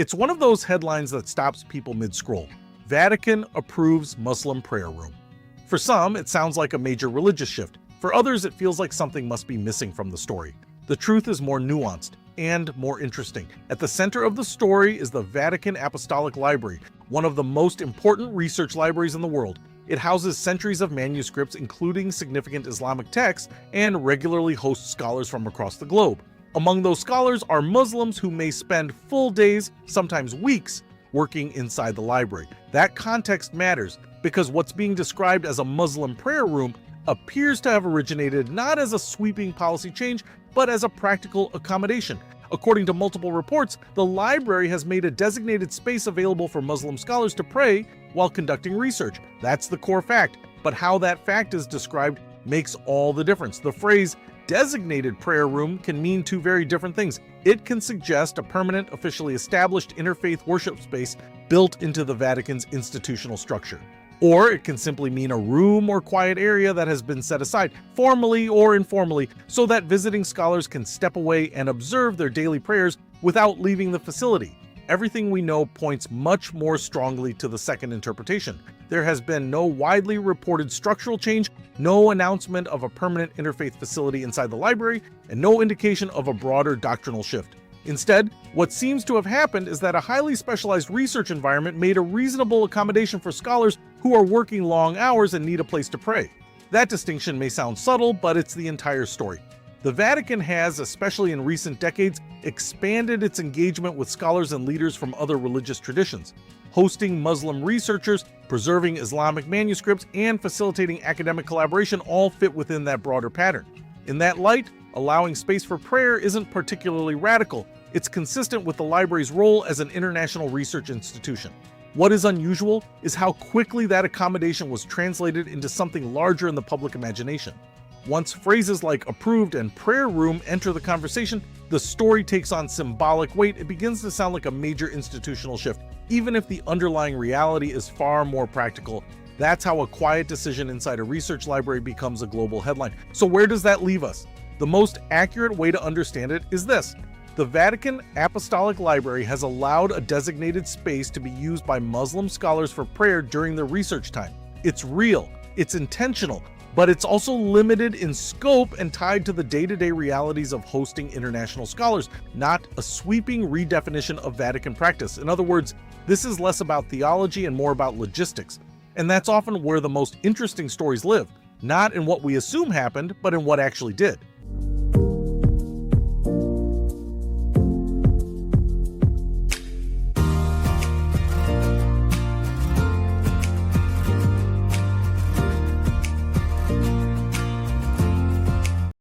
It's one of those headlines that stops people mid-scroll. Vatican approves Muslim prayer room. For some, it sounds like a major religious shift. For others, it feels like something must be missing from the story. The truth is more nuanced and more interesting. At the center of the story is the Vatican Apostolic Library, one of the most important research libraries in the world. It houses centuries of manuscripts, including significant Islamic texts, and regularly hosts scholars from across the globe. Among those scholars are Muslims who may spend full days, sometimes weeks, working inside the library. That context matters because what's being described as a Muslim prayer room appears to have originated not as a sweeping policy change, but as a practical accommodation. According to multiple reports, the library has made a designated space available for Muslim scholars to pray while conducting research. That's the core fact, but how that fact is described makes all the difference. The phrase designated prayer room can mean two very different things. It can suggest a permanent, officially established interfaith worship space built into the Vatican's institutional structure. Or it can simply mean a room or quiet area that has been set aside, formally or informally, so that visiting scholars can step away and observe their daily prayers without leaving the facility. Everything we know points much more strongly to the second interpretation. There has been no widely reported structural change, no announcement of a permanent interfaith facility inside the library, and no indication of a broader doctrinal shift. Instead, what seems to have happened is that a highly specialized research environment made a reasonable accommodation for scholars who are working long hours and need a place to pray. That distinction may sound subtle, but it's the entire story. The Vatican has, especially in recent decades, expanded its engagement with scholars and leaders from other religious traditions. Hosting Muslim researchers, preserving Islamic manuscripts, and facilitating academic collaboration all fit within that broader pattern. In that light, allowing space for prayer isn't particularly radical. It's consistent with the library's role as an international research institution. What is unusual is how quickly that accommodation was translated into something larger in the public imagination. Once phrases like approved and prayer room enter the conversation, the story takes on symbolic weight. It begins to sound like a major institutional shift, even if the underlying reality is far more practical. That's how a quiet decision inside a research library becomes a global headline. So where does that leave us? The most accurate way to understand it is this. The Vatican Apostolic Library has allowed a designated space to be used by Muslim scholars for prayer during their research time. It's real, it's intentional, but it's also limited in scope and tied to the day-to-day realities of hosting international scholars, not a sweeping redefinition of Vatican practice. In other words, this is less about theology and more about logistics. And that's often where the most interesting stories live, not in what we assume happened, but in what actually did.